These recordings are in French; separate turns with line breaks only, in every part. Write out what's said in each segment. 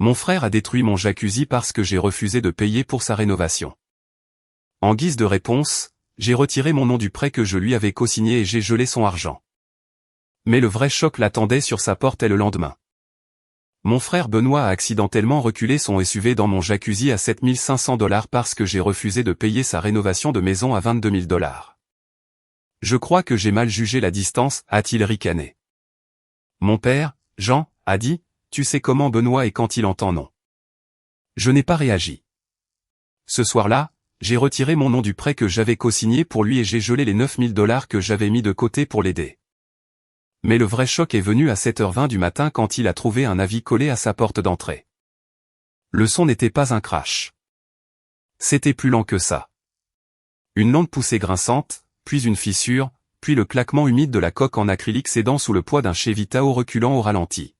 Mon frère a détruit mon jacuzzi parce que j'ai refusé de payer pour sa rénovation. En guise de réponse, j'ai retiré mon nom du prêt que je lui avais cosigné et j'ai gelé son argent. Mais le vrai choc l'attendait sur sa porte le lendemain. Mon frère Benoît a accidentellement reculé son SUV dans mon jacuzzi à 7 500 $ parce que j'ai refusé de payer sa rénovation de maison à 22 000 $. Je crois que j'ai mal jugé la distance, a-t-il ricané. Mon père, Jean, a dit, tu sais comment Benoît est quand il entend non. Je n'ai pas réagi. Ce soir-là, j'ai retiré mon nom du prêt que j'avais cosigné pour lui et j'ai gelé les 9 000 $ que j'avais mis de côté pour l'aider. Mais le vrai choc est venu à 7h20 du matin quand il a trouvé un avis collé à sa porte d'entrée. Le son n'était pas un crash. C'était plus lent que ça. Une longue poussée grinçante, puis une fissure, puis le claquement humide de la coque en acrylique cédant sous le poids d'un Chevy Tahoe reculant au ralenti.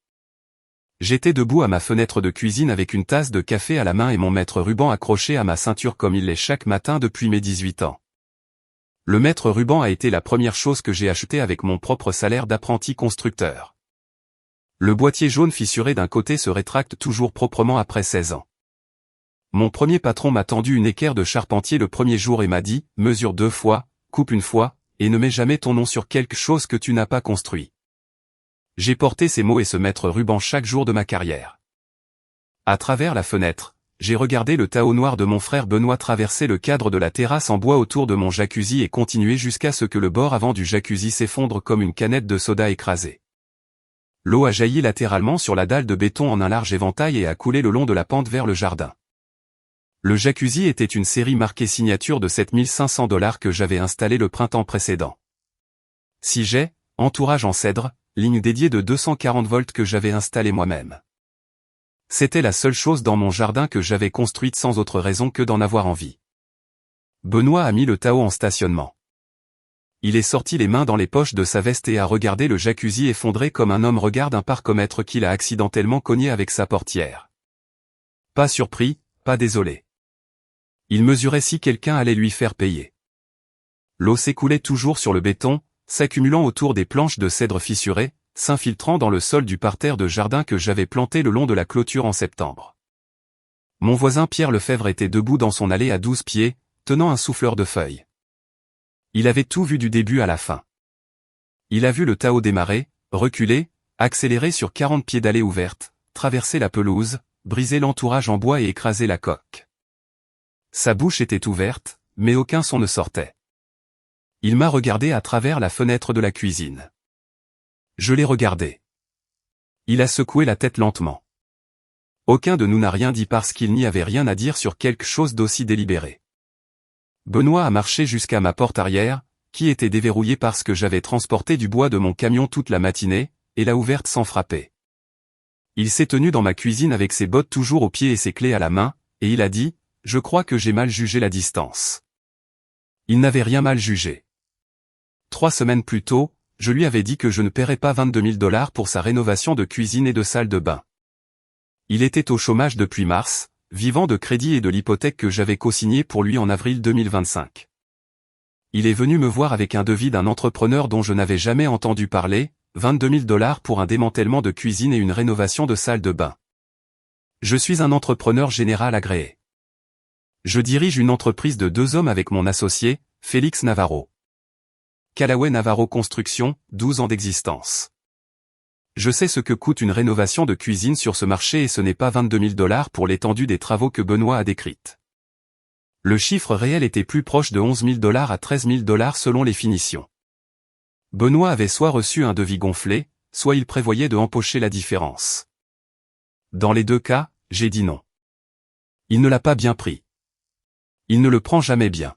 J'étais debout à ma fenêtre de cuisine avec une tasse de café à la main et mon mètre ruban accroché à ma ceinture comme il l'est chaque matin depuis mes 18 ans. Le mètre ruban a été la première chose que j'ai achetée avec mon propre salaire d'apprenti constructeur. Le boîtier jaune fissuré d'un côté se rétracte toujours proprement après 16 ans. Mon premier patron m'a tendu une équerre de charpentier le premier jour et m'a dit, mesure 2 fois, coupe 1 fois, et ne mets jamais ton nom sur quelque chose que tu n'as pas construit. J'ai porté ces mots et ce mètre ruban chaque jour de ma carrière. À travers la fenêtre, j'ai regardé le Tahoe noir de mon frère Benoît traverser le cadre de la terrasse en bois autour de mon jacuzzi et continuer jusqu'à ce que le bord avant du jacuzzi s'effondre comme une canette de soda écrasée. L'eau a jailli latéralement sur la dalle de béton en un large éventail et a coulé le long de la pente vers le jardin. Le jacuzzi était une série marquée signature de 7 500 $ que j'avais installée le printemps précédent. Siget, entourage en cèdre, ligne dédiée de 240 volts que j'avais installée moi-même. C'était la seule chose dans mon jardin que j'avais construite sans autre raison que d'en avoir envie. Benoît a mis le Tahoe en stationnement. Il est sorti les mains dans les poches de sa veste et a regardé le jacuzzi effondré comme un homme regarde un parcomètre qu'il a accidentellement cogné avec sa portière. Pas surpris, pas désolé. Il mesurait si quelqu'un allait lui faire payer. L'eau s'écoulait toujours sur le béton, s'accumulant autour des planches de cèdre fissurées, s'infiltrant dans le sol du parterre de jardin que j'avais planté le long de la clôture en septembre. Mon voisin Pierre Lefebvre était debout dans son allée à 12 pieds, tenant un souffleur de feuilles. Il avait tout vu du début à la fin. Il a vu le Tahoe démarrer, reculer, accélérer sur 40 pieds d'allée ouverte, traverser la pelouse, briser l'entourage en bois et écraser la coque. Sa bouche était ouverte, mais aucun son ne sortait. Il m'a regardé à travers la fenêtre de la cuisine. Je l'ai regardé. Il a secoué la tête lentement. Aucun de nous n'a rien dit parce qu'il n'y avait rien à dire sur quelque chose d'aussi délibéré. Benoît a marché jusqu'à ma porte arrière, qui était déverrouillée parce que j'avais transporté du bois de mon camion toute la matinée, et l'a ouverte sans frapper. Il s'est tenu dans ma cuisine avec ses bottes toujours aux pieds et ses clés à la main, et il a dit, « Je crois que j'ai mal jugé la distance. » Il n'avait rien mal jugé. 3 semaines plus tôt, je lui avais dit que je ne paierais pas 22 000 $ pour sa rénovation de cuisine et de salle de bain. Il était au chômage depuis mars, vivant de crédit et de l'hypothèque que j'avais co-signé pour lui en avril 2025. Il est venu me voir avec un devis d'un entrepreneur dont je n'avais jamais entendu parler, 22 000 $ pour un démantèlement de cuisine et une rénovation de salle de bain. Je suis un entrepreneur général agréé. Je dirige une entreprise de 2 hommes avec mon associé, Félix Navarro. Callaway Navarro Construction, 12 ans d'existence. Je sais ce que coûte une rénovation de cuisine sur ce marché et ce n'est pas 22 000 $ pour l'étendue des travaux que Benoît a décrite. Le chiffre réel était plus proche de 11 000 $ à 13 000 $ selon les finitions. Benoît avait soit reçu un devis gonflé, soit il prévoyait de empocher la différence. Dans les 2 cas, j'ai dit non. Il ne l'a pas bien pris. Il ne le prend jamais bien.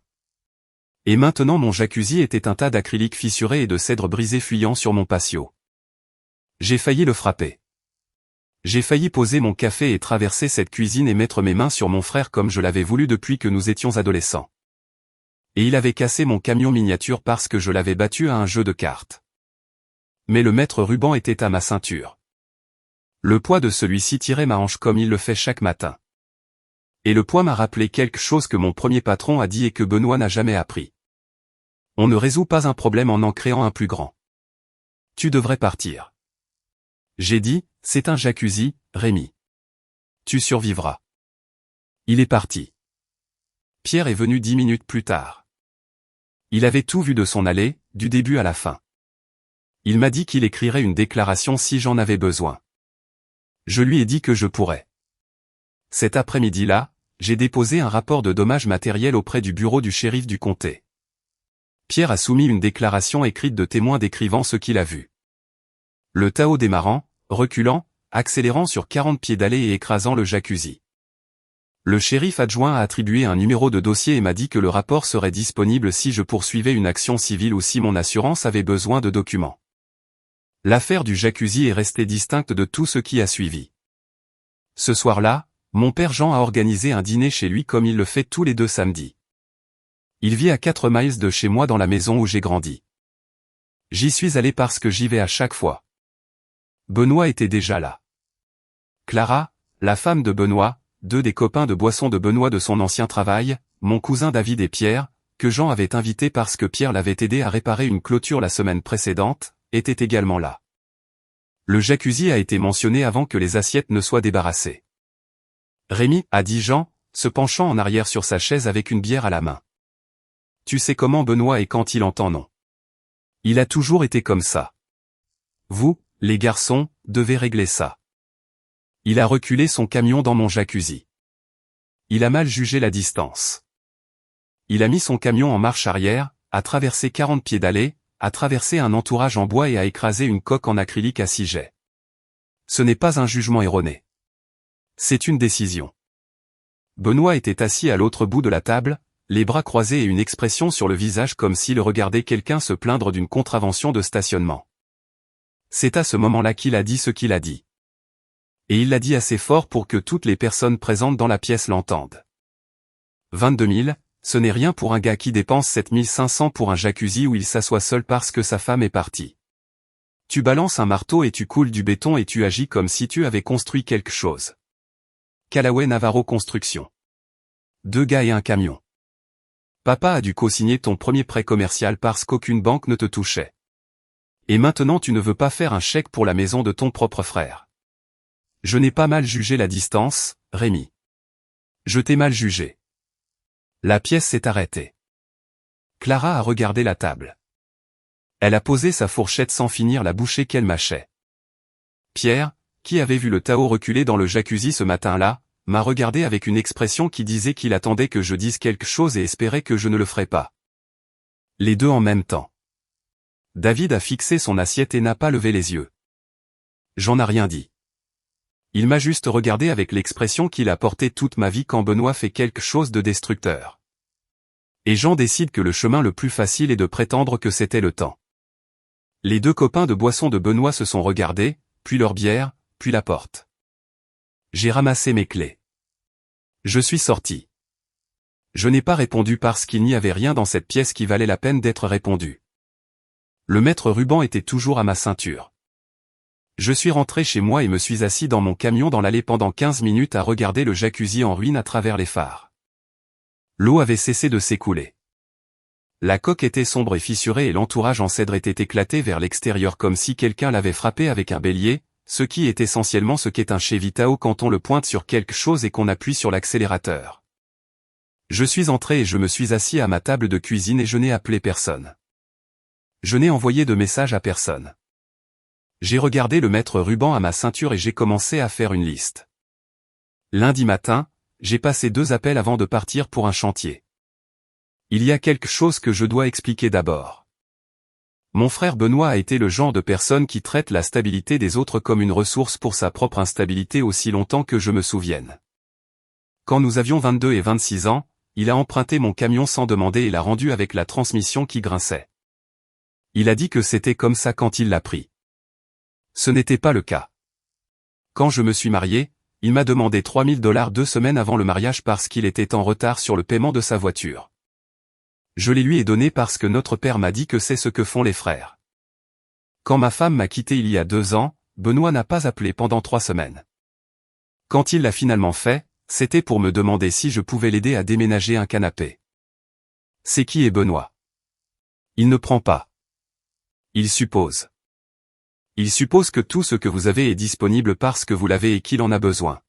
Et maintenant mon jacuzzi était un tas d'acrylique fissuré et de cèdre brisé fuyant sur mon patio. J'ai failli le frapper. J'ai failli poser mon café et traverser cette cuisine et mettre mes mains sur mon frère comme je l'avais voulu depuis que nous étions adolescents. Et il avait cassé mon camion miniature parce que je l'avais battu à un jeu de cartes. Mais le maître ruban était à ma ceinture. Le poids de celui-ci tirait ma hanche comme il le fait chaque matin. Et le poids m'a rappelé quelque chose que mon premier patron a dit et que Benoît n'a jamais appris. On ne résout pas un problème en créant un plus grand. Tu devrais partir. J'ai dit, c'est un jacuzzi, Rémi. Tu survivras. Il est parti. Pierre est venu 10 minutes plus tard. Il avait tout vu de son aller, du début à la fin. Il m'a dit qu'il écrirait une déclaration si j'en avais besoin. Je lui ai dit que je pourrais. Cet après-midi-là, j'ai déposé un rapport de dommages matériels auprès du bureau du shérif du comté. Pierre a soumis une déclaration écrite de témoin décrivant ce qu'il a vu. Le Tao démarrant, reculant, accélérant sur 40 pieds d'allée et écrasant le jacuzzi. Le shérif adjoint a attribué un numéro de dossier et m'a dit que le rapport serait disponible si je poursuivais une action civile ou si mon assurance avait besoin de documents. L'affaire du jacuzzi est restée distincte de tout ce qui a suivi. Ce soir-là, mon père Jean a organisé un dîner chez lui comme il le fait tous les 2 samedis. Il vit à 4 miles de chez moi dans la maison où j'ai grandi. J'y suis allé parce que j'y vais à chaque fois. Benoît était déjà là. Clara, la femme de Benoît, 2 des copains de boisson de Benoît de son ancien travail, mon cousin David et Pierre, que Jean avait invité parce que Pierre l'avait aidé à réparer une clôture la semaine précédente, étaient également là. Le jacuzzi a été mentionné avant que les assiettes ne soient débarrassées. Rémi, a dit Jean, se penchant en arrière sur sa chaise avec une bière à la main. Tu sais comment Benoît est quand il entend non. Il a toujours été comme ça. Vous, les garçons, devez régler ça. Il a reculé son camion dans mon jacuzzi. Il a mal jugé la distance. Il a mis son camion en marche arrière, a traversé 40 pieds d'allée, a traversé un entourage en bois et a écrasé une coque en acrylique à 6 jets. Ce n'est pas un jugement erroné. C'est une décision. Benoît était assis à l'autre bout de la table, les bras croisés et une expression sur le visage comme s'il regardait quelqu'un se plaindre d'une contravention de stationnement. C'est à ce moment-là qu'il a dit ce qu'il a dit. Et il l'a dit assez fort pour que toutes les personnes présentes dans la pièce l'entendent. 22 000, ce n'est rien pour un gars qui dépense 7 500 pour un jacuzzi où il s'assoit seul parce que sa femme est partie. Tu balances un marteau et tu coules du béton et tu agis comme si tu avais construit quelque chose. Callaway Navarro Construction. 2 gars et un camion. Papa a dû co-signer ton premier prêt commercial parce qu'aucune banque ne te touchait. Et maintenant tu ne veux pas faire un chèque pour la maison de ton propre frère. Je n'ai pas mal jugé la distance, Rémi. Je t'ai mal jugé. La pièce s'est arrêtée. Clara a regardé la table. Elle a posé sa fourchette sans finir la bouchée qu'elle mâchait. Pierre, qui avait vu le Tao reculer dans le jacuzzi ce matin-là, m'a regardé avec une expression qui disait qu'il attendait que je dise quelque chose et espérait que je ne le ferais pas. Les 2 en même temps. David a fixé son assiette et n'a pas levé les yeux. J'en ai rien dit. Il m'a juste regardé avec l'expression qu'il a portée toute ma vie quand Benoît fait quelque chose de destructeur. Et Jean décide que le chemin le plus facile est de prétendre que c'était le temps. Les 2 copains de boisson de Benoît se sont regardés, puis leur bière, puis la porte. J'ai ramassé mes clés. Je suis sorti. Je n'ai pas répondu parce qu'il n'y avait rien dans cette pièce qui valait la peine d'être répondu. Le maître ruban était toujours à ma ceinture. Je suis rentré chez moi et me suis assis dans mon camion dans l'allée pendant 15 minutes à regarder le jacuzzi en ruine à travers les phares. L'eau avait cessé de s'écouler. La coque était sombre et fissurée et l'entourage en cèdre était éclaté vers l'extérieur comme si quelqu'un l'avait frappé avec un bélier, ce qui est essentiellement ce qu'est un Chevy Tao quand on le pointe sur quelque chose et qu'on appuie sur l'accélérateur. Je suis entré et je me suis assis à ma table de cuisine et je n'ai appelé personne. Je n'ai envoyé de message à personne. J'ai regardé le maître ruban à ma ceinture et j'ai commencé à faire une liste. Lundi matin, j'ai passé 2 appels avant de partir pour un chantier. Il y a quelque chose que je dois expliquer d'abord. Mon frère Benoît a été le genre de personne qui traite la stabilité des autres comme une ressource pour sa propre instabilité aussi longtemps que je me souvienne. Quand nous avions 22 et 26 ans, il a emprunté mon camion sans demander et l'a rendu avec la transmission qui grinçait. Il a dit que c'était comme ça quand il l'a pris. Ce n'était pas le cas. Quand je me suis marié, il m'a demandé $3 000 2 semaines avant le mariage parce qu'il était en retard sur le paiement de sa voiture. Je les lui ai donnés parce que notre père m'a dit que c'est ce que font les frères. Quand ma femme m'a quitté il y a 2 ans, Benoît n'a pas appelé pendant 3 semaines. Quand il l'a finalement fait, c'était pour me demander si je pouvais l'aider à déménager un canapé. C'est qui est Benoît? Il ne prend pas. Il suppose. Il suppose que tout ce que vous avez est disponible parce que vous l'avez et qu'il en a besoin.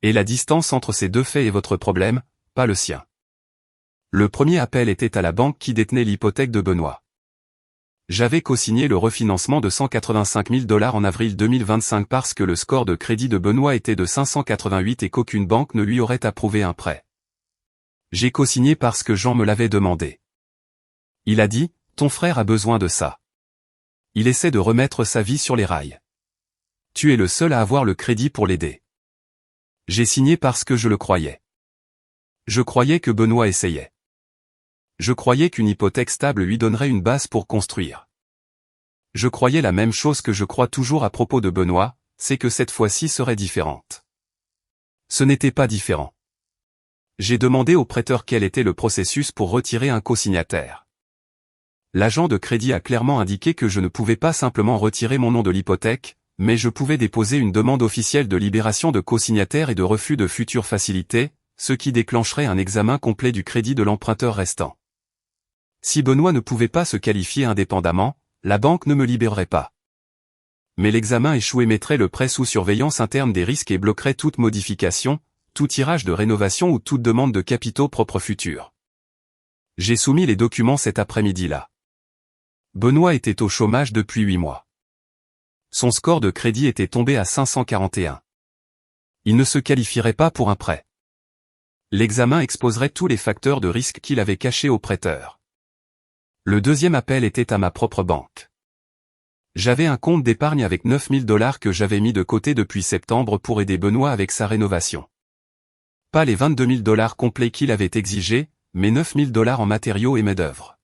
Et la distance entre ces deux faits est votre problème, pas le sien. Le premier appel était à la banque qui détenait l'hypothèque de Benoît. J'avais co-signé le refinancement de 185 000 $ en avril 2025 parce que le score de crédit de Benoît était de 588 et qu'aucune banque ne lui aurait approuvé un prêt. J'ai co-signé parce que Jean me l'avait demandé. Il a dit, ton frère a besoin de ça. Il essaie de remettre sa vie sur les rails. Tu es le seul à avoir le crédit pour l'aider. J'ai signé parce que je le croyais. Je croyais que Benoît essayait. Je croyais qu'une hypothèque stable lui donnerait une base pour construire. Je croyais la même chose que je crois toujours à propos de Benoît, c'est que cette fois-ci serait différente. Ce n'était pas différent. J'ai demandé au prêteur quel était le processus pour retirer un co-signataire. L'agent de crédit a clairement indiqué que je ne pouvais pas simplement retirer mon nom de l'hypothèque, mais je pouvais déposer une demande officielle de libération de co-signataire et de refus de futures facilités, ce qui déclencherait un examen complet du crédit de l'emprunteur restant. Si Benoît ne pouvait pas se qualifier indépendamment, la banque ne me libérerait pas. Mais l'examen échoué mettrait le prêt sous surveillance interne des risques et bloquerait toute modification, tout tirage de rénovation ou toute demande de capitaux propres futurs. J'ai soumis les documents cet après-midi-là. Benoît était au chômage depuis 8 mois. Son score de crédit était tombé à 541. Il ne se qualifierait pas pour un prêt. L'examen exposerait tous les facteurs de risque qu'il avait cachés au prêteur. Le deuxième appel était à ma propre banque. J'avais un compte d'épargne avec 9 000 $ que j'avais mis de côté depuis septembre pour aider Benoît avec sa rénovation. Pas les 22 000 $ complets qu'il avait exigés, mais 9 000 $ en matériaux et main-d'œuvre.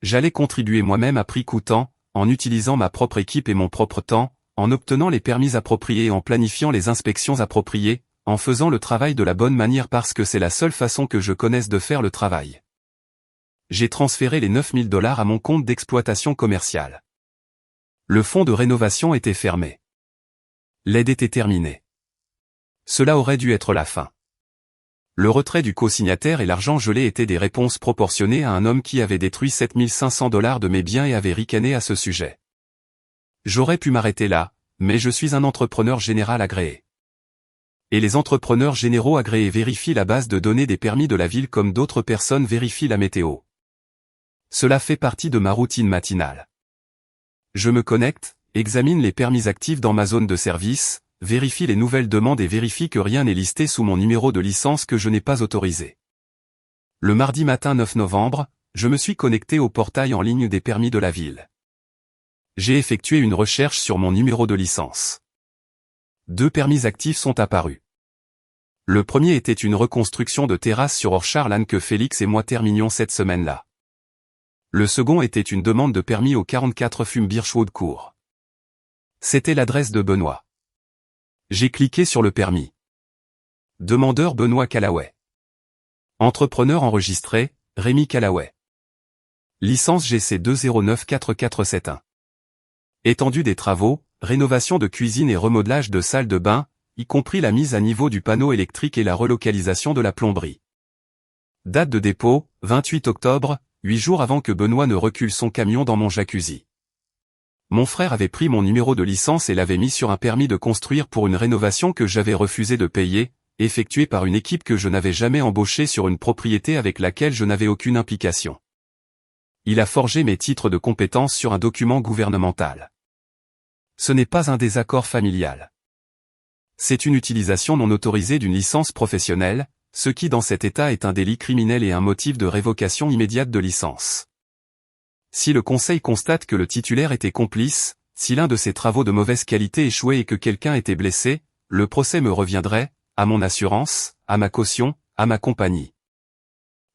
J'allais contribuer moi-même à prix coûtant, en utilisant ma propre équipe et mon propre temps, en obtenant les permis appropriés et en planifiant les inspections appropriées, en faisant le travail de la bonne manière parce que c'est la seule façon que je connaisse de faire le travail. J'ai transféré les 9 000 $ à mon compte d'exploitation commerciale. Le fonds de rénovation était fermé. L'aide était terminée. Cela aurait dû être la fin. Le retrait du co-signataire et l'argent gelé étaient des réponses proportionnées à un homme qui avait détruit 7 500 $ de mes biens et avait ricané à ce sujet. J'aurais pu m'arrêter là, mais je suis un entrepreneur général agréé. Et les entrepreneurs généraux agréés vérifient la base de données des permis de la ville comme d'autres personnes vérifient la météo. Cela fait partie de ma routine matinale. Je me connecte, examine les permis actifs dans ma zone de service, vérifie les nouvelles demandes et vérifie que rien n'est listé sous mon numéro de licence que je n'ai pas autorisé. Le mardi matin 9 novembre, je me suis connecté au portail en ligne des permis de la ville. J'ai effectué une recherche sur mon numéro de licence. 2 permis actifs sont apparus. Le premier était une reconstruction de terrasse sur Orcharlan que Félix et moi terminions cette semaine-là. Le second était une demande de permis au 44 Fume Birchwood Court. C'était l'adresse de Benoît. J'ai cliqué sur le permis. Demandeur Benoît Callaway. Entrepreneur enregistré, Rémi Callaway. Licence GC 2094471. Étendue des travaux, rénovation de cuisine et remodelage de salle de bain, y compris la mise à niveau du panneau électrique et la relocalisation de la plomberie. Date de dépôt, 28 octobre, 8 jours avant que Benoît ne recule son camion dans mon jacuzzi. Mon frère avait pris mon numéro de licence et l'avait mis sur un permis de construire pour une rénovation que j'avais refusé de payer, effectuée par une équipe que je n'avais jamais embauchée sur une propriété avec laquelle je n'avais aucune implication. Il a forgé mes titres de compétence sur un document gouvernemental. Ce n'est pas un désaccord familial. C'est une utilisation non autorisée d'une licence professionnelle, ce qui dans cet état est un délit criminel et un motif de révocation immédiate de licence. Si le Conseil constate que le titulaire était complice, si l'un de ses travaux de mauvaise qualité échouait et que quelqu'un était blessé, le procès me reviendrait, à mon assurance, à ma caution, à ma compagnie.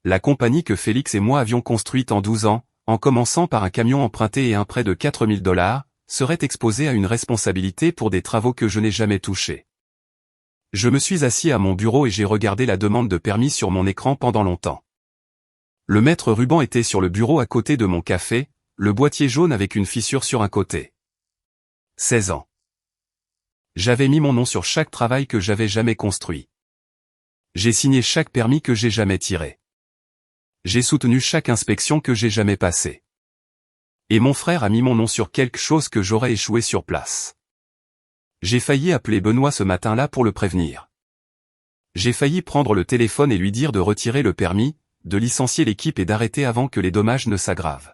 La compagnie que Félix et moi avions construite en 12 ans, en commençant par un camion emprunté et un prêt de 4 000 $, serait exposée à une responsabilité pour des travaux que je n'ai jamais touchés. Je me suis assis à mon bureau et j'ai regardé la demande de permis sur mon écran pendant longtemps. Le maître ruban était sur le bureau à côté de mon café, le boîtier jaune avec une fissure sur un côté. 16 ans. J'avais mis mon nom sur chaque travail que j'avais jamais construit. J'ai signé chaque permis que j'ai jamais tiré. J'ai soutenu chaque inspection que j'ai jamais passée. Et mon frère a mis mon nom sur quelque chose que j'aurais échoué sur place. J'ai failli appeler Benoît ce matin-là pour le prévenir. J'ai failli prendre le téléphone et lui dire de retirer le permis, de licencier l'équipe et d'arrêter avant que les dommages ne s'aggravent.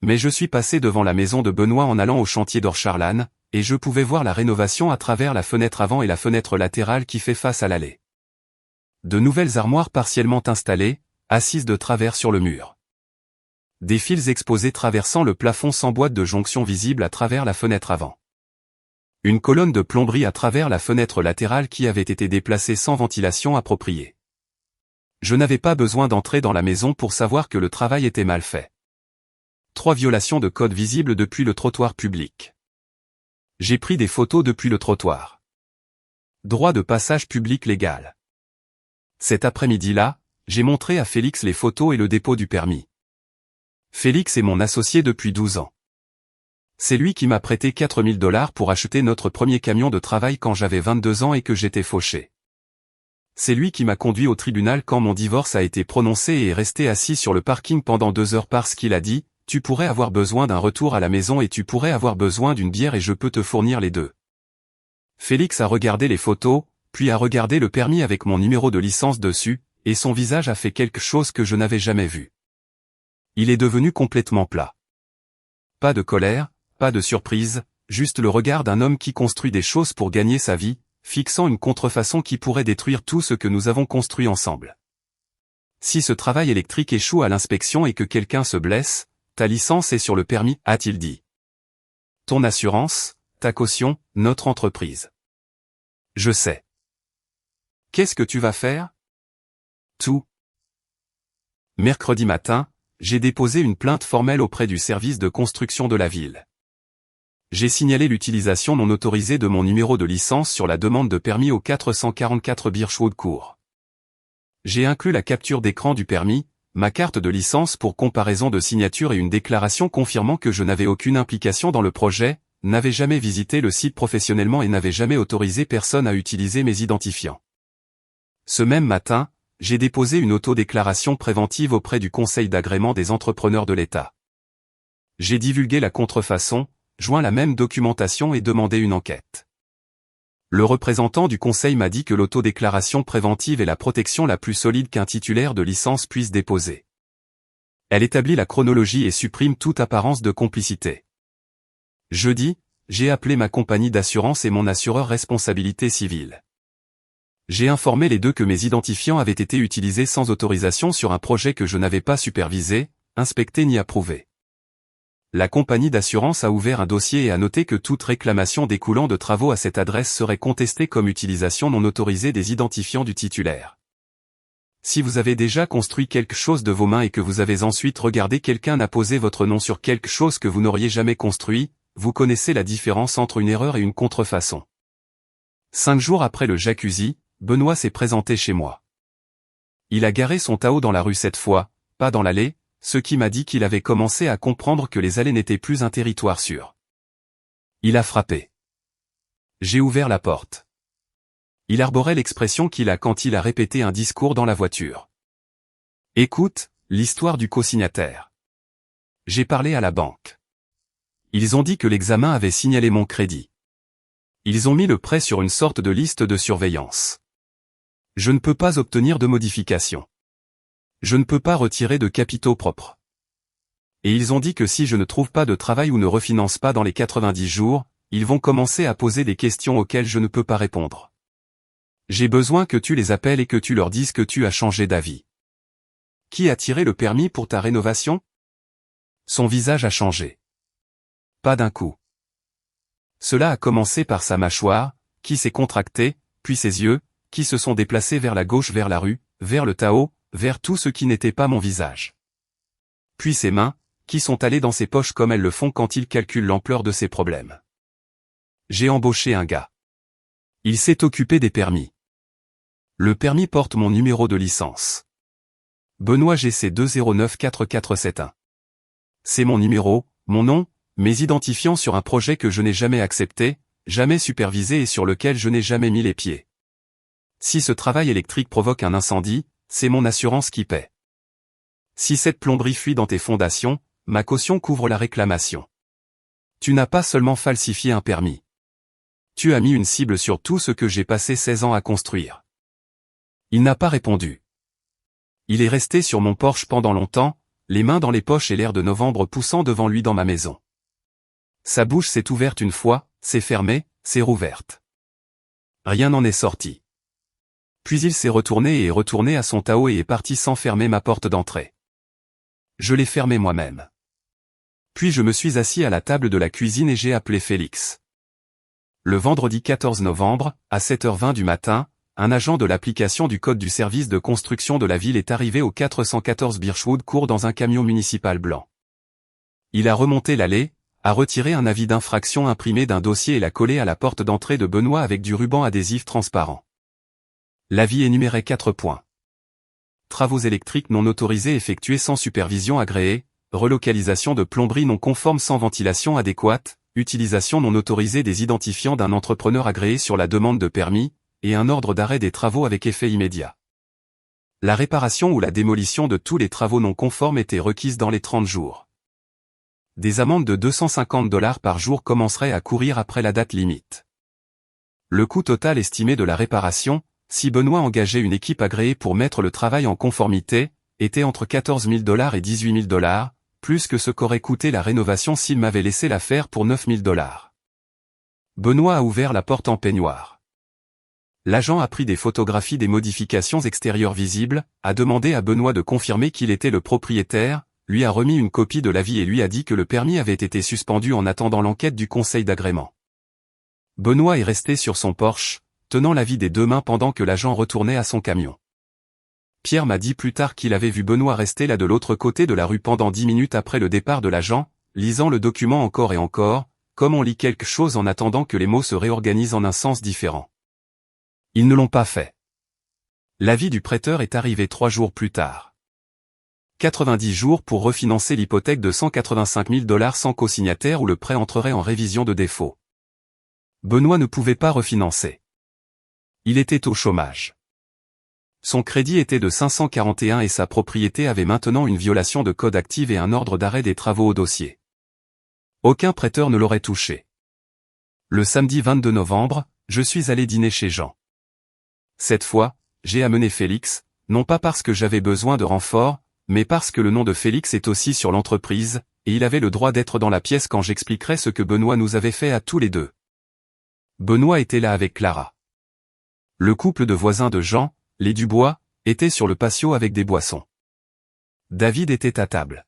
Mais je suis passé devant la maison de Benoît en allant au chantier d'Orcharlane, et je pouvais voir la rénovation à travers la fenêtre avant et la fenêtre latérale qui fait face à l'allée. De nouvelles armoires partiellement installées, assises de travers sur le mur. Des fils exposés traversant le plafond sans boîte de jonction visible à travers la fenêtre avant. Une colonne de plomberie à travers la fenêtre latérale qui avait été déplacée sans ventilation appropriée. Je n'avais pas besoin d'entrer dans la maison pour savoir que le travail était mal fait. 3 violations de code visibles depuis le trottoir public. J'ai pris des photos depuis le trottoir. Droit de passage public légal. Cet après-midi-là, j'ai montré à Félix les photos et le dépôt du permis. Félix est mon associé depuis 12 ans. C'est lui qui m'a prêté 4 000 $ pour acheter notre premier camion de travail quand j'avais 22 ans et que j'étais fauché. C'est lui qui m'a conduit au tribunal quand mon divorce a été prononcé et est resté assis sur le parking pendant 2 heures parce qu'il a dit « Tu pourrais avoir besoin d'un retour à la maison et tu pourrais avoir besoin d'une bière et je peux te fournir les deux. » Félix a regardé les photos, puis a regardé le permis avec mon numéro de licence dessus, et son visage a fait quelque chose que je n'avais jamais vu. Il est devenu complètement plat. Pas de colère, pas de surprise, juste le regard d'un homme qui construit des choses pour gagner sa vie, fixant une contrefaçon qui pourrait détruire tout ce que nous avons construit ensemble. Si ce travail électrique échoue à l'inspection et que quelqu'un se blesse, ta licence est sur le permis, a-t-il dit. Ton assurance, ta caution, notre entreprise. Je sais. Qu'est-ce que tu vas faire? Tout. Mercredi matin, j'ai déposé une plainte formelle auprès du service de construction de la ville. J'ai signalé l'utilisation non autorisée de mon numéro de licence sur la demande de permis au 444 Birchwood Court. J'ai inclus la capture d'écran du permis, ma carte de licence pour comparaison de signature et une déclaration confirmant que je n'avais aucune implication dans le projet, n'avais jamais visité le site professionnellement et n'avais jamais autorisé personne à utiliser mes identifiants. Ce même matin, j'ai déposé une autodéclaration préventive auprès du Conseil d'agrément des entrepreneurs de l'État. J'ai divulgué la contrefaçon, joint la même documentation et demandé une enquête. Le représentant du Conseil m'a dit que l'autodéclaration préventive est la protection la plus solide qu'un titulaire de licence puisse déposer. Elle établit la chronologie et supprime toute apparence de complicité. Jeudi, j'ai appelé ma compagnie d'assurance et mon assureur responsabilité civile. J'ai informé les deux que mes identifiants avaient été utilisés sans autorisation sur un projet que je n'avais pas supervisé, inspecté ni approuvé. La compagnie d'assurance a ouvert un dossier et a noté que toute réclamation découlant de travaux à cette adresse serait contestée comme utilisation non autorisée des identifiants du titulaire. Si vous avez déjà construit quelque chose de vos mains et que vous avez ensuite regardé quelqu'un apposer votre nom sur quelque chose que vous n'auriez jamais construit, vous connaissez la différence entre une erreur et une contrefaçon. 5 jours après le jacuzzi, Benoît s'est présenté chez moi. Il a garé son Tao dans la rue cette fois, pas dans l'allée, ce qui m'a dit qu'il avait commencé à comprendre que les allées n'étaient plus un territoire sûr. Il a frappé. J'ai ouvert la porte. Il arborait l'expression qu'il a quand il a répété un discours dans la voiture. Écoute, l'histoire du co-signataire. J'ai parlé à la banque. Ils ont dit que l'examen avait signalé mon crédit. Ils ont mis le prêt sur une sorte de liste de surveillance. Je ne peux pas obtenir de modification. Je ne peux pas retirer de capitaux propres. Et ils ont dit que si je ne trouve pas de travail ou ne refinance pas dans les 90 jours, ils vont commencer à poser des questions auxquelles je ne peux pas répondre. J'ai besoin que tu les appelles et que tu leur dises que tu as changé d'avis. Qui a tiré le permis pour ta rénovation? Son visage a changé. Pas d'un coup. Cela a commencé par sa mâchoire, qui s'est contractée, puis ses yeux, qui se sont déplacés vers la gauche vers la rue, vers le Tao, vers tout ce qui n'était pas mon visage. Puis ses mains, qui sont allées dans ses poches comme elles le font quand il calcule l'ampleur de ses problèmes. J'ai embauché un gars. Il s'est occupé des permis. Le permis porte mon numéro de licence. Benoît GC 2094471. C'est mon numéro, mon nom, mes identifiants sur un projet que je n'ai jamais accepté, jamais supervisé et sur lequel je n'ai jamais mis les pieds. Si ce travail électrique provoque un incendie, c'est mon assurance qui paie. Si cette plomberie fuit dans tes fondations, ma caution couvre la réclamation. Tu n'as pas seulement falsifié un permis. Tu as mis une cible sur tout ce que j'ai passé 16 ans à construire. Il n'a pas répondu. Il est resté sur mon porche pendant longtemps, les mains dans les poches et l'air de novembre poussant devant lui dans ma maison. Sa bouche s'est ouverte une fois, s'est fermée, s'est rouverte. Rien n'en est sorti. Puis il s'est retourné et est retourné à son Tao et est parti sans fermer ma porte d'entrée. Je l'ai fermée moi-même. Puis je me suis assis à la table de la cuisine et j'ai appelé Félix. Le vendredi 14 novembre, à 7h20 du matin, un agent de l'application du code du service de construction de la ville est arrivé au 414 Birchwood Court dans un camion municipal blanc. Il a remonté l'allée, a retiré un avis d'infraction imprimé d'un dossier et l'a collé à la porte d'entrée de Benoît avec du ruban adhésif transparent. L'avis énumérait 4 points. Travaux électriques non autorisés effectués sans supervision agréée, relocalisation de plomberie non conforme sans ventilation adéquate, utilisation non autorisée des identifiants d'un entrepreneur agréé sur la demande de permis, et un ordre d'arrêt des travaux avec effet immédiat. La réparation ou la démolition de tous les travaux non conformes était requise dans les 30 jours. Des amendes de $250 par jour commenceraient à courir après la date limite. Le coût total estimé de la réparation, si Benoît engageait une équipe agréée pour mettre le travail en conformité, était entre $14 000 et $18 000, plus que ce qu'aurait coûté la rénovation s'il m'avait laissé la faire pour $9 000. Benoît a ouvert la porte en peignoir. L'agent a pris des photographies des modifications extérieures visibles, a demandé à Benoît de confirmer qu'il était le propriétaire, lui a remis une copie de l'avis et lui a dit que le permis avait été suspendu en attendant l'enquête du conseil d'agrément. Benoît est resté sur son porche, tenant l'avis des deux mains pendant que l'agent retournait à son camion. Pierre m'a dit plus tard qu'il avait vu Benoît rester là de l'autre côté de la rue pendant 10 minutes après le départ de l'agent, lisant le document encore et encore, comme on lit quelque chose en attendant que les mots se réorganisent en un sens différent. Ils ne l'ont pas fait. L'avis du prêteur est arrivé 3 jours plus tard. 90 jours pour refinancer l'hypothèque de $185 000 sans co-signataire où le prêt entrerait en révision de défaut. Benoît ne pouvait pas refinancer. Il était au chômage. Son crédit était de 541 et sa propriété avait maintenant une violation de code active et un ordre d'arrêt des travaux au dossier. Aucun prêteur ne l'aurait touché. Le samedi 22 novembre, je suis allé dîner chez Jean. Cette fois, j'ai amené Félix, non pas parce que j'avais besoin de renfort, mais parce que le nom de Félix est aussi sur l'entreprise, et il avait le droit d'être dans la pièce quand j'expliquerais ce que Benoît nous avait fait à tous les deux. Benoît était là avec Clara. Le couple de voisins de Jean, les Dubois, était sur le patio avec des boissons. David était à table.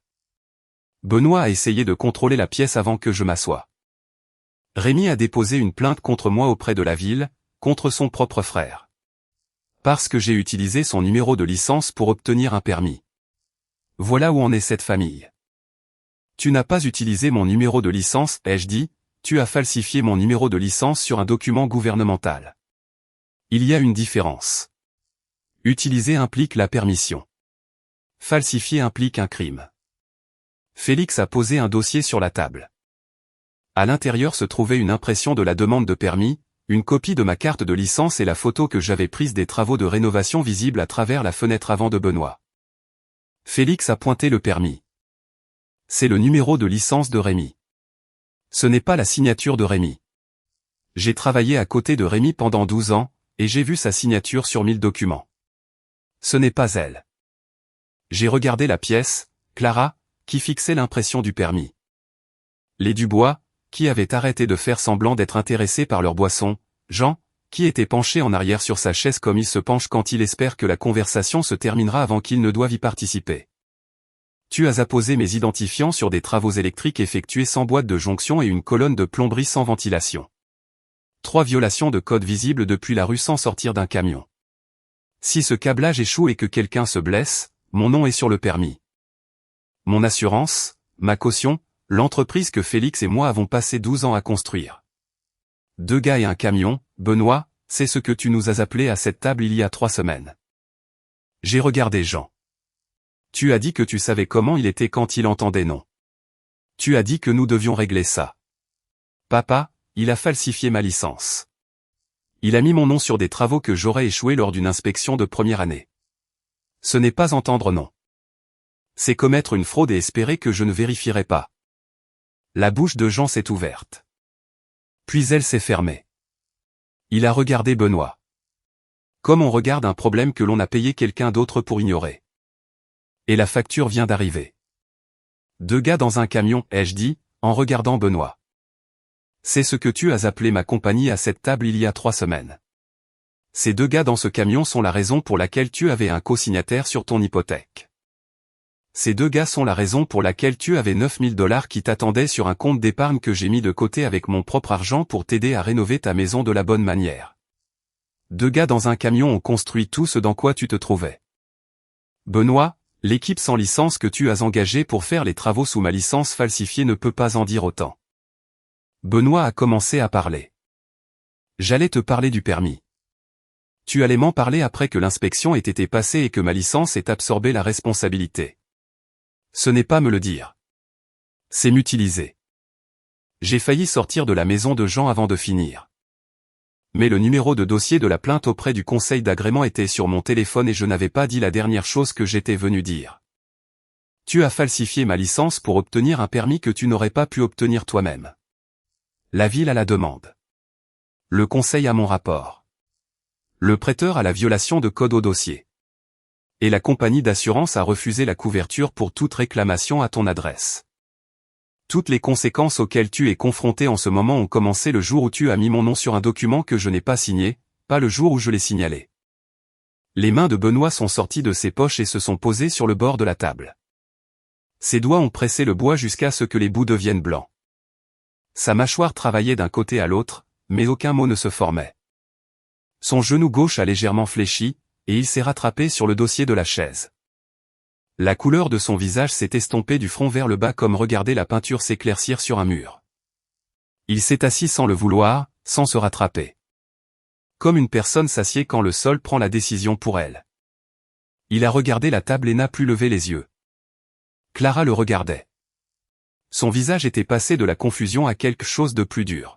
Benoît a essayé de contrôler la pièce avant que je m'assoie. Rémi a déposé une plainte contre moi auprès de la ville, contre son propre frère. Parce que j'ai utilisé son numéro de licence pour obtenir un permis. Voilà où en est cette famille. Tu n'as pas utilisé mon numéro de licence, ai-je dit, tu as falsifié mon numéro de licence sur un document gouvernemental. Il y a une différence. Utiliser implique la permission. Falsifier implique un crime. Félix a posé un dossier sur la table. À l'intérieur se trouvait une impression de la demande de permis, une copie de ma carte de licence et la photo que j'avais prise des travaux de rénovation visibles à travers la fenêtre avant de Benoît. Félix a pointé le permis. C'est le numéro de licence de Rémi. Ce n'est pas la signature de Rémi. J'ai travaillé à côté de Rémi pendant 12 ans, et j'ai vu sa signature sur 1000 documents. Ce n'est pas elle. J'ai regardé la pièce, Clara, qui fixait l'impression du permis. Les Dubois, qui avaient arrêté de faire semblant d'être intéressés par leur boisson, Jean, qui était penché en arrière sur sa chaise comme il se penche quand il espère que la conversation se terminera avant qu'il ne doive y participer. Tu as apposé mes identifiants sur des travaux électriques effectués sans boîte de jonction et une colonne de plomberie sans ventilation. 3 violations de code visibles depuis la rue sans sortir d'un camion. Si ce câblage échoue et que quelqu'un se blesse, mon nom est sur le permis. Mon assurance, ma caution, l'entreprise que Félix et moi avons passé 12 ans à construire. 2 gars et un camion, Benoît, c'est ce que tu nous as appelé à cette table il y a 3 semaines. J'ai regardé Jean. Tu as dit que tu savais comment il était quand il entendait non. Tu as dit que nous devions régler ça. Papa, il a falsifié ma licence. Il a mis mon nom sur des travaux que j'aurais échoué lors d'une inspection de première année. Ce n'est pas entendre non. C'est commettre une fraude et espérer que je ne vérifierai pas. La bouche de Jean s'est ouverte. Puis elle s'est fermée. Il a regardé Benoît. Comme on regarde un problème que l'on a payé quelqu'un d'autre pour ignorer. Et la facture vient d'arriver. 2 gars dans un camion, ai-je dit, en regardant Benoît. C'est ce que tu as appelé ma compagnie à cette table il y a 3 semaines. Ces 2 gars dans ce camion sont la raison pour laquelle tu avais un co-signataire sur ton hypothèque. Ces 2 gars sont la raison pour laquelle tu avais 9000 $ qui t'attendaient sur un compte d'épargne que j'ai mis de côté avec mon propre argent pour t'aider à rénover ta maison de la bonne manière. 2 gars dans un camion ont construit tout ce dans quoi tu te trouvais. Benoît, l'équipe sans licence que tu as engagée pour faire les travaux sous ma licence falsifiée ne peut pas en dire autant. Benoît a commencé à parler. J'allais te parler du permis. Tu allais m'en parler après que l'inspection ait été passée et que ma licence ait absorbé la responsabilité. Ce n'est pas me le dire. C'est m'utiliser. J'ai failli sortir de la maison de Jean avant de finir. Mais le numéro de dossier de la plainte auprès du conseil d'agrément était sur mon téléphone et je n'avais pas dit la dernière chose que j'étais venu dire. Tu as falsifié ma licence pour obtenir un permis que tu n'aurais pas pu obtenir toi-même. La ville a la demande. Le conseil a mon rapport. Le prêteur a la violation de code au dossier. Et la compagnie d'assurance a refusé la couverture pour toute réclamation à ton adresse. Toutes les conséquences auxquelles tu es confronté en ce moment ont commencé le jour où tu as mis mon nom sur un document que je n'ai pas signé, pas le jour où je l'ai signalé. Les mains de Benoît sont sorties de ses poches et se sont posées sur le bord de la table. Ses doigts ont pressé le bois jusqu'à ce que les bouts deviennent blancs. Sa mâchoire travaillait d'un côté à l'autre, mais aucun mot ne se formait. Son genou gauche a légèrement fléchi, et il s'est rattrapé sur le dossier de la chaise. La couleur de son visage s'est estompée du front vers le bas comme regarder la peinture s'éclaircir sur un mur. Il s'est assis sans le vouloir, sans se rattraper. Comme une personne s'assied quand le sol prend la décision pour elle. Il a regardé la table et n'a plus levé les yeux. Clara le regardait. Son visage était passé de la confusion à quelque chose de plus dur.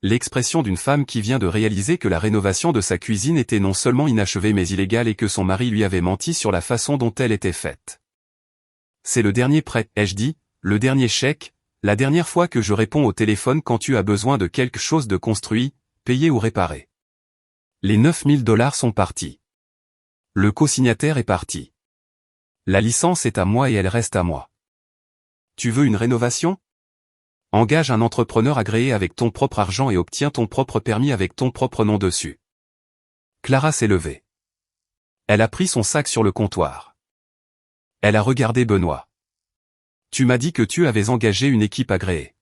L'expression d'une femme qui vient de réaliser que la rénovation de sa cuisine était non seulement inachevée mais illégale et que son mari lui avait menti sur la façon dont elle était faite. C'est le dernier prêt, ai-je dit, le dernier chèque, la dernière fois que je réponds au téléphone quand tu as besoin de quelque chose de construit, payé ou réparé. Les 9000 $ sont partis. Le co-signataire est parti. La licence est à moi et elle reste à moi. Tu veux une rénovation ? Engage un entrepreneur agréé avec ton propre argent et obtiens ton propre permis avec ton propre nom dessus. Clara s'est levée. Elle a pris son sac sur le comptoir. Elle a regardé Benoît. Tu m'as dit que tu avais engagé une équipe agréée.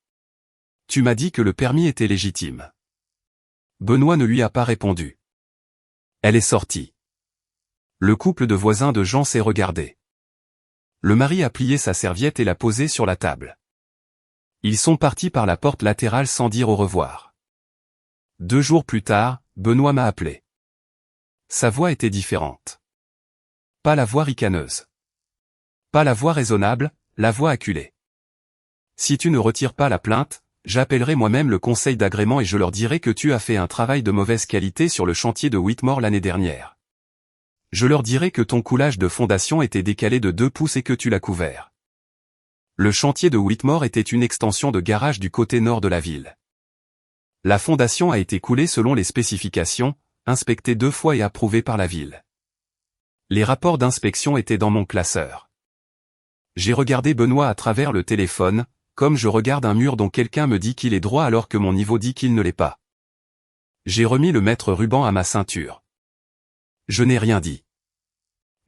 Tu m'as dit que le permis était légitime. Benoît ne lui a pas répondu. Elle est sortie. Le couple de voisins de Jean s'est regardé. Le mari a plié sa serviette et l'a posée sur la table. Ils sont partis par la porte latérale sans dire au revoir. 2 jours plus tard, Benoît m'a appelé. Sa voix était différente. Pas la voix ricaneuse. Pas la voix raisonnable, la voix acculée. Si tu ne retires pas la plainte, j'appellerai moi-même le conseil d'agrément et je leur dirai que tu as fait un travail de mauvaise qualité sur le chantier de Whitmore l'année dernière. Je leur dirai que ton coulage de fondation était décalé de 2 pouces et que tu l'as couvert. Le chantier de Whitmore était une extension de garage du côté nord de la ville. La fondation a été coulée selon les spécifications, inspectée 2 fois et approuvée par la ville. Les rapports d'inspection étaient dans mon classeur. J'ai regardé Benoît à travers le téléphone, comme je regarde un mur dont quelqu'un me dit qu'il est droit alors que mon niveau dit qu'il ne l'est pas. J'ai remis le mètre ruban à ma ceinture. Je n'ai rien dit.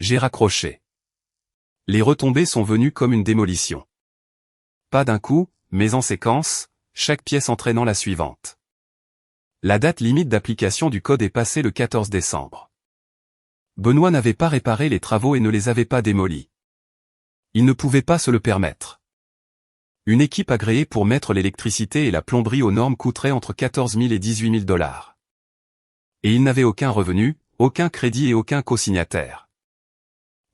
J'ai raccroché. Les retombées sont venues comme une démolition. Pas d'un coup, mais en séquence, chaque pièce entraînant la suivante. La date limite d'application du code est passée le 14 décembre. Benoît n'avait pas réparé les travaux et ne les avait pas démolis. Il ne pouvait pas se le permettre. Une équipe agréée pour mettre l'électricité et la plomberie aux normes coûterait entre 14 000 et 18 000 $. Et il n'avait aucun revenu, aucun crédit et aucun co-signataire.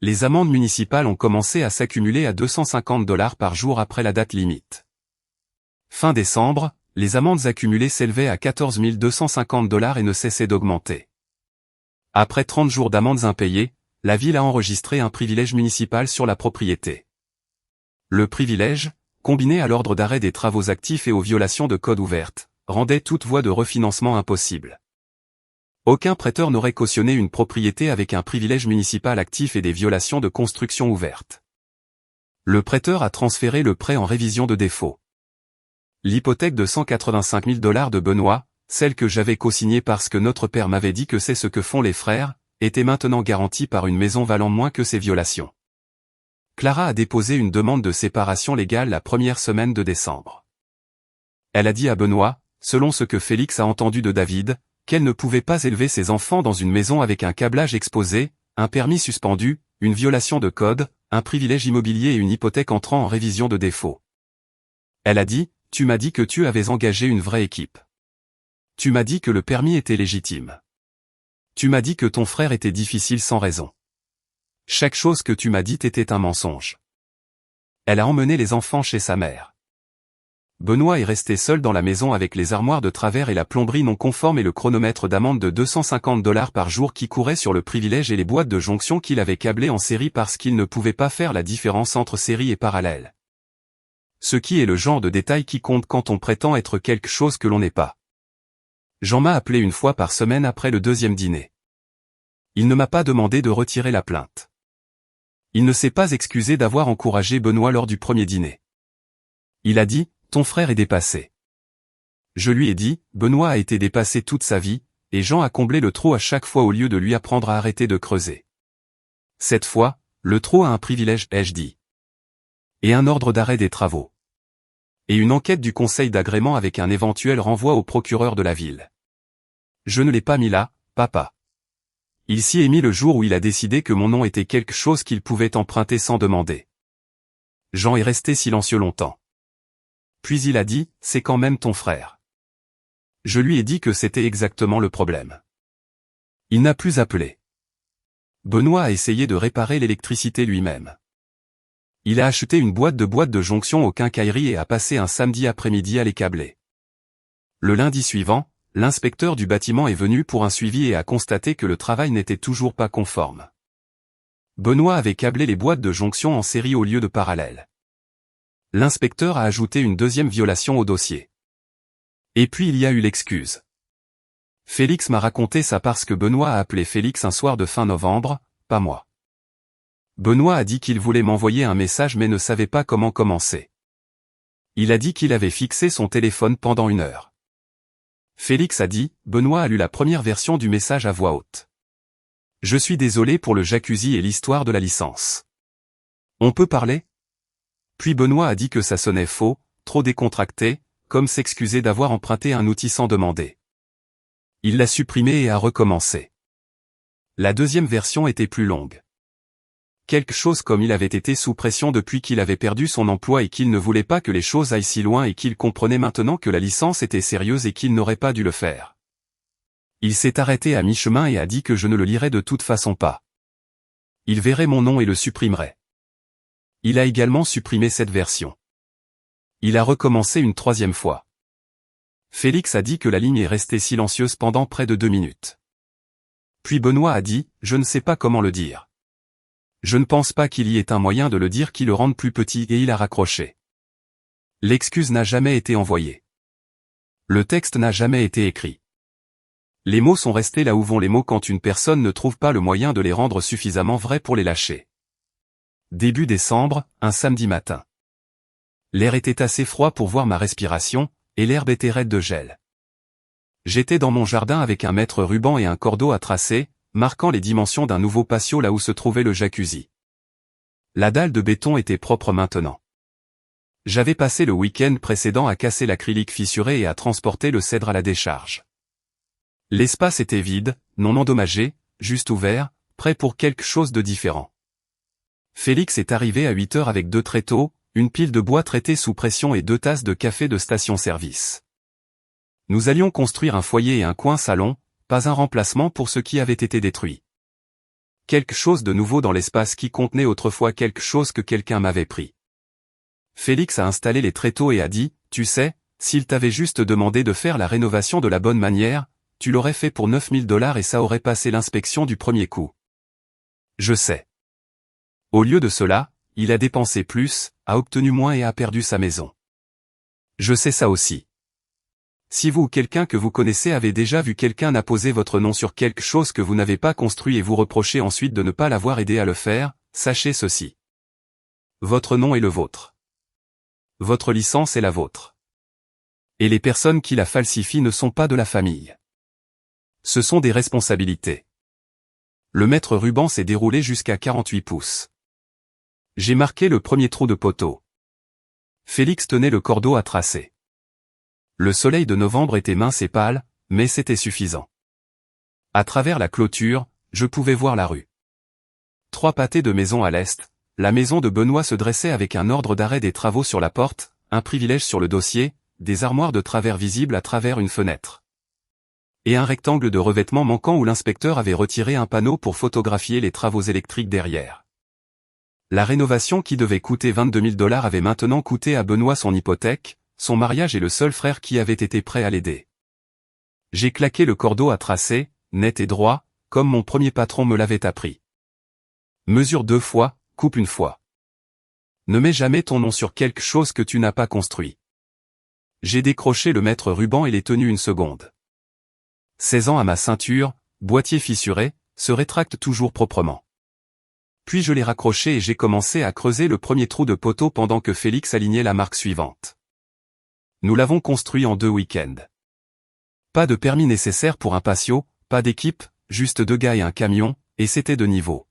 Les amendes municipales ont commencé à s'accumuler à 250 $ par jour après la date limite. Fin décembre, les amendes accumulées s'élevaient à 14 250 $ et ne cessaient d'augmenter. Après 30 jours d'amendes impayées, la ville a enregistré un privilège municipal sur la propriété. Le privilège, combiné à l'ordre d'arrêt des travaux actifs et aux violations de code ouvertes, rendait toute voie de refinancement impossible. Aucun prêteur n'aurait cautionné une propriété avec un privilège municipal actif et des violations de construction ouvertes. Le prêteur a transféré le prêt en révision de défaut. L'hypothèque de 185 000 $ de Benoît, celle que j'avais co-signée parce que notre père m'avait dit que c'est ce que font les frères, était maintenant garantie par une maison valant moins que ces violations. Clara a déposé une demande de séparation légale la première semaine de décembre. Elle a dit à Benoît, selon ce que Félix a entendu de David, qu'elle ne pouvait pas élever ses enfants dans une maison avec un câblage exposé, un permis suspendu, une violation de code, un privilège immobilier et une hypothèque entrant en révision de défaut. Elle a dit, « Tu m'as dit que tu avais engagé une vraie équipe. Tu m'as dit que le permis était légitime. Tu m'as dit que ton frère était difficile sans raison. Chaque chose que tu m'as dite était un mensonge. » Elle a emmené les enfants chez sa mère. Benoît est resté seul dans la maison avec les armoires de travers et la plomberie non conforme et le chronomètre d'amende de 250 $ par jour qui courait sur le privilège et les boîtes de jonction qu'il avait câblées en série parce qu'il ne pouvait pas faire la différence entre série et parallèle. Ce qui est le genre de détail qui compte quand on prétend être quelque chose que l'on n'est pas. Jean m'a appelé une fois par semaine après le deuxième dîner. Il ne m'a pas demandé de retirer la plainte. Il ne s'est pas excusé d'avoir encouragé Benoît lors du premier dîner. Il a dit, « Ton frère est dépassé. » Je lui ai dit, Benoît a été dépassé toute sa vie, et Jean a comblé le trou à chaque fois au lieu de lui apprendre à arrêter de creuser. Cette fois, le trou a un privilège, ai-je dit. Et un ordre d'arrêt des travaux. Et une enquête du conseil d'agrément avec un éventuel renvoi au procureur de la ville. Je ne l'ai pas mis là, papa. Il s'y est mis le jour où il a décidé que mon nom était quelque chose qu'il pouvait emprunter sans demander. Jean est resté silencieux longtemps. Puis il a dit, c'est quand même ton frère. Je lui ai dit que c'était exactement le problème. Il n'a plus appelé. Benoît a essayé de réparer l'électricité lui-même. Il a acheté une boîte de jonction au quincaillerie et a passé un samedi après-midi à les câbler. Le lundi suivant, l'inspecteur du bâtiment est venu pour un suivi et a constaté que le travail n'était toujours pas conforme. Benoît avait câblé les boîtes de jonction en série au lieu de parallèle. L'inspecteur a ajouté une deuxième violation au dossier. Et puis il y a eu l'excuse. Félix m'a raconté ça parce que Benoît a appelé Félix un soir de fin novembre, pas moi. Benoît a dit qu'il voulait m'envoyer un message mais ne savait pas comment commencer. Il a dit qu'il avait fixé son téléphone pendant 1 heure. Félix a dit, Benoît a lu la première version du message à voix haute. Je suis désolé pour le jacuzzi et l'histoire de la licence. On peut parler ? Puis Benoît a dit que ça sonnait faux, trop décontracté, comme s'excuser d'avoir emprunté un outil sans demander. Il l'a supprimé et a recommencé. La deuxième version était plus longue. Quelque chose comme il avait été sous pression depuis qu'il avait perdu son emploi et qu'il ne voulait pas que les choses aillent si loin et qu'il comprenait maintenant que la licence était sérieuse et qu'il n'aurait pas dû le faire. Il s'est arrêté à mi-chemin et a dit que je ne le lirais de toute façon pas. Il verrait mon nom et le supprimerait. Il a également supprimé cette version. Il a recommencé une 3e fois. Félix a dit que la ligne est restée silencieuse pendant près de 2 minutes. Puis Benoît a dit, je ne sais pas comment le dire. Je ne pense pas qu'il y ait un moyen de le dire qui le rende plus petit et il a raccroché. L'excuse n'a jamais été envoyée. Le texte n'a jamais été écrit. Les mots sont restés là où vont les mots quand une personne ne trouve pas le moyen de les rendre suffisamment vrais pour les lâcher. Début décembre, un samedi matin. L'air était assez froid pour voir ma respiration, et l'herbe était raide de gel. J'étais dans mon jardin avec un mètre ruban et un cordeau à tracer, marquant les dimensions d'un nouveau patio là où se trouvait le jacuzzi. La dalle de béton était propre maintenant. J'avais passé le week-end précédent à casser l'acrylique fissuré et à transporter le cèdre à la décharge. L'espace était vide, non endommagé, juste ouvert, prêt pour quelque chose de différent. Félix est arrivé à 8 heures avec 2 tréteaux, une pile de bois traité sous pression et 2 tasses de café de station-service. Nous allions construire un foyer et un coin salon, pas un remplacement pour ce qui avait été détruit. Quelque chose de nouveau dans l'espace qui contenait autrefois quelque chose que quelqu'un m'avait pris. Félix a installé les tréteaux et a dit, tu sais, s'il t'avait juste demandé de faire la rénovation de la bonne manière, tu l'aurais fait pour 9 000 $ et ça aurait passé l'inspection du premier coup. Je sais. Au lieu de cela, il a dépensé plus, a obtenu moins et a perdu sa maison. Je sais ça aussi. Si vous ou quelqu'un que vous connaissez avez déjà vu quelqu'un apposer votre nom sur quelque chose que vous n'avez pas construit et vous reprochez ensuite de ne pas l'avoir aidé à le faire, sachez ceci. Votre nom est le vôtre. Votre licence est la vôtre. Et les personnes qui la falsifient ne sont pas de la famille. Ce sont des responsabilités. Le mètre ruban s'est déroulé jusqu'à 48 pouces. J'ai marqué le premier trou de poteau. Félix tenait le cordeau à tracer. Le soleil de novembre était mince et pâle, mais c'était suffisant. À travers la clôture, je pouvais voir la rue. 3 pâtés de maisons à l'est, la maison de Benoît se dressait avec un ordre d'arrêt des travaux sur la porte, un privilège sur le dossier, des armoires de travers visibles à travers une fenêtre. Et un rectangle de revêtement manquant où l'inspecteur avait retiré un panneau pour photographier les travaux électriques derrière. La rénovation qui devait coûter 22 000 $ avait maintenant coûté à Benoît son hypothèque, son mariage et le seul frère qui avait été prêt à l'aider. J'ai claqué le cordeau à tracer, net et droit, comme mon premier patron me l'avait appris. Mesure 2 fois, coupe 1 fois. Ne mets jamais ton nom sur quelque chose que tu n'as pas construit. J'ai décroché le mètre ruban et l'ai tenu 1 seconde. 16 ans à ma ceinture, boîtier fissuré, se rétracte toujours proprement. Puis je l'ai raccroché et j'ai commencé à creuser le premier trou de poteau pendant que Félix alignait la marque suivante. Nous l'avons construit en 2 week-ends. Pas de permis nécessaire pour un patio, pas d'équipe, juste 2 gars et un camion, et c'était de niveau.